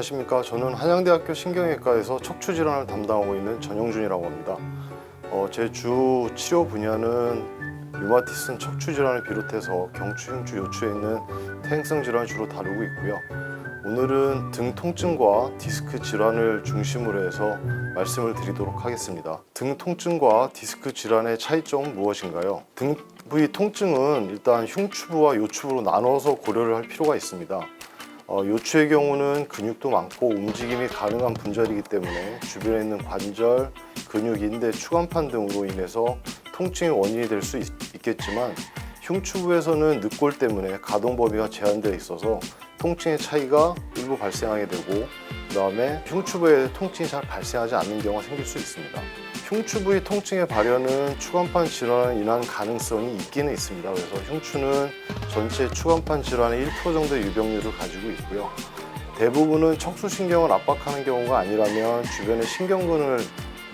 안녕하십니까. 저는 한양대학교 신경외과에서 척추질환을 담당하고 있는 전영준이라고 합니다. 제 주 치료 분야는 류마티슨 척추질환을 비롯해서 경추, 흉추, 요추에 있는 퇴행성 질환을 주로 다루고 있고요. 오늘은 등 통증과 디스크 질환을 중심으로 해서 말씀을 드리도록 하겠습니다. 등 통증과 디스크 질환의 차이점은 무엇인가요? 등 부위 통증은 일단 흉추부와 요추부로 나눠서 고려를 할 필요가 있습니다. 요추의 경우는 근육도 많고 움직임이 가능한 분절이기 때문에 주변에 있는 관절, 근육, 인대, 추간판 등으로 인해서 통증의 원인이 될 수 있겠지만 흉추부에서는 늑골 때문에 가동 범위가 제한되어 있어서 통증의 차이가 일부 발생하게 되고, 그 다음에 흉추부에 통증이 잘 발생하지 않는 경우가 생길 수 있습니다. 흉추부의 통증의 발현은 추간판 질환으로 인한 가능성이 있기는 있습니다. 그래서 흉추는 전체 추간판 질환의 1% 정도의 유병률을 가지고 있고요. 대부분은 척추신경을 압박하는 경우가 아니라면 주변의 신경근을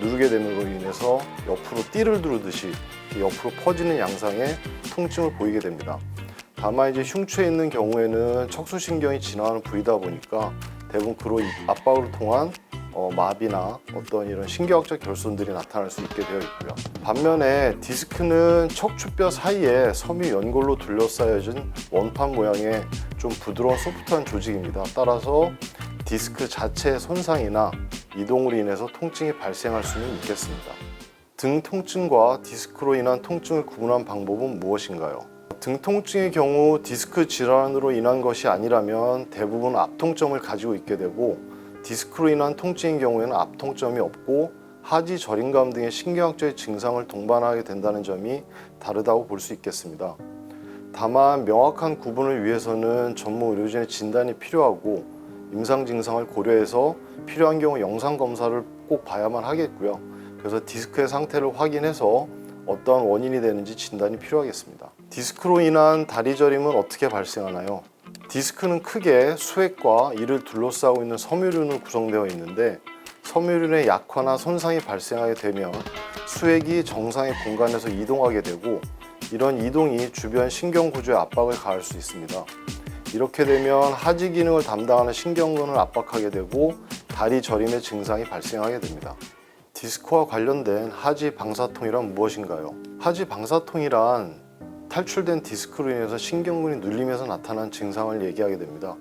누르게 됨으로 인해서 옆으로 띠를 두르듯이 옆으로 퍼지는 양상의 통증을 보이게 됩니다. 다만 이제 흉추에 있는 경우에는 척추신경이 지나가는 부위다 보니까 대부분 그로 압박으로 통한 마비나 어떤 이런 신경학적 결손들이 나타날 수 있게 되어 있고요. 반면에 디스크는 척추뼈 사이에 섬유 연골로 둘러싸여진 원판 모양의 좀 부드러운 소프트한 조직입니다. 따라서 디스크 자체의 손상이나 이동으로 인해서 통증이 발생할 수는 있겠습니다. 등 통증과 디스크로 인한 통증을 구분한 방법은 무엇인가요? 등 통증의 경우 디스크 질환으로 인한 것이 아니라면 대부분 앞통점을 가지고 있게 되고, 디스크로 인한 통증인 경우에는 앞통점이 없고 하지 저림감 등의 신경학적인 증상을 동반하게 된다는 점이 다르다고 볼 수 있겠습니다. 다만 명확한 구분을 위해서는 전문 의료진의 진단이 필요하고 임상 증상을 고려해서 필요한 경우 영상 검사를 꼭 봐야만 하겠고요. 그래서 디스크의 상태를 확인해서 어떤 원인이 되는지 진단이 필요하겠습니다. 디스크로 인한 다리 저림은 어떻게 발생하나요? 디스크는 크게 수액과 이를 둘러싸고 있는 섬유륜으로 구성되어 있는데, 섬유륜의 약화나 손상이 발생하게 되면 수액이 정상의 공간에서 이동하게 되고, 이런 이동이 주변 신경 구조에 압박을 가할 수 있습니다. 이렇게 되면 하지 기능을 담당하는 신경근을 압박하게 되고 다리 저림의 증상이 발생하게 됩니다. 디스크와 관련된 하지 방사통이란 무엇인가요? 하지 방사통이란 탈출된 디스크로 인해서 신경근이 눌리면서 나타난 증상을 얘기하게 됩니다.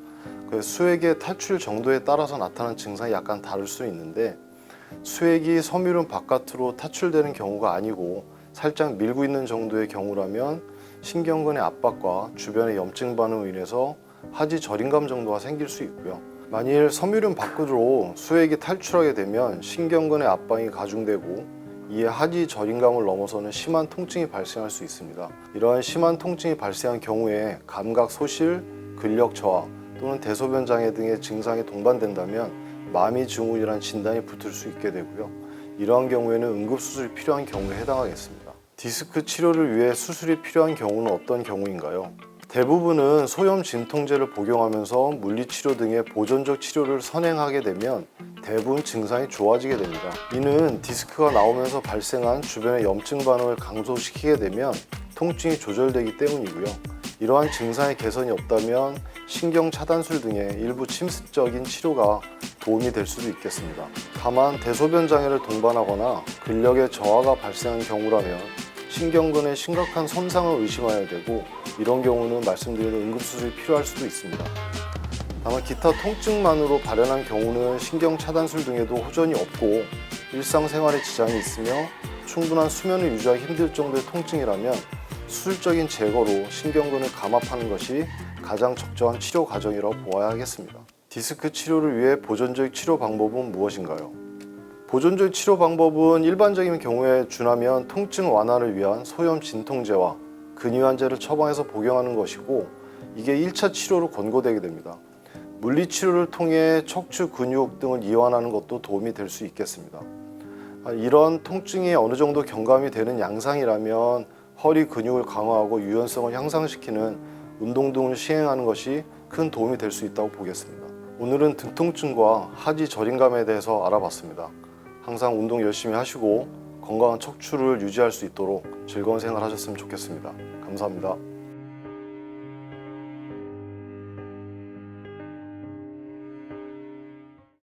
수액의 탈출 정도에 따라서 나타나는 증상이 약간 다를 수 있는데, 수액이 섬유륜 바깥으로 탈출되는 경우가 아니고 살짝 밀고 있는 정도의 경우라면 신경근의 압박과 주변의 염증 반응으로 인해서 하지 저림감 정도가 생길 수 있고요. 만일 섬유륜 밖으로 수액이 탈출하게 되면 신경근의 압박이 가중되고 이에 하지 저림감을 넘어서는 심한 통증이 발생할 수 있습니다. 이러한 심한 통증이 발생한 경우에 감각 소실, 근력 저하 또는 대소변 장애 등의 증상이 동반된다면 마미 증후군이라는 진단이 붙을 수 있게 되고요. 이러한 경우에는 응급수술이 필요한 경우에 해당하겠습니다. 디스크 치료를 위해 수술이 필요한 경우는 어떤 경우인가요? 대부분은 소염 진통제를 복용하면서 물리치료 등의 보존적 치료를 선행하게 되면 대부분 증상이 좋아지게 됩니다. 이는 디스크가 나오면서 발생한 주변의 염증 반응을 감소시키게 되면 통증이 조절되기 때문이고요. 이러한 증상의 개선이 없다면 신경 차단술 등의 일부 침습적인 치료가 도움이 될 수도 있겠습니다. 다만 대소변 장애를 동반하거나 근력의 저하가 발생한 경우라면 신경근에 심각한 손상을 의심해야 되고, 이런 경우는 말씀드린 응급수술이 필요할 수도 있습니다. 다만 기타 통증만으로 발현한 경우는 신경 차단술 등에도 호전이 없고 일상생활에 지장이 있으며 충분한 수면을 유지하기 힘들 정도의 통증이라면 수술적인 제거로 신경근을 감압하는 것이 가장 적절한 치료 과정이라고 보아야 하겠습니다. 디스크 치료를 위해 보존적 치료 방법은 무엇인가요? 보존적 치료 방법은 일반적인 경우에 준하면 통증 완화를 위한 소염 진통제와 근위환제를 처방해서 복용하는 것이고, 이게 1차 치료로 권고되게 됩니다. 물리치료를 통해 척추 근육 등을 이완하는 것도 도움이 될 수 있겠습니다. 이런 통증이 어느 정도 경감이 되는 양상이라면 허리 근육을 강화하고 유연성을 향상시키는 운동 등을 시행하는 것이 큰 도움이 될 수 있다고 보겠습니다. 오늘은 등 통증과 하지 저림감에 대해서 알아봤습니다. 항상 운동 열심히 하시고 건강한 척추를 유지할 수 있도록 즐거운 생활 하셨으면 좋겠습니다. 감사합니다.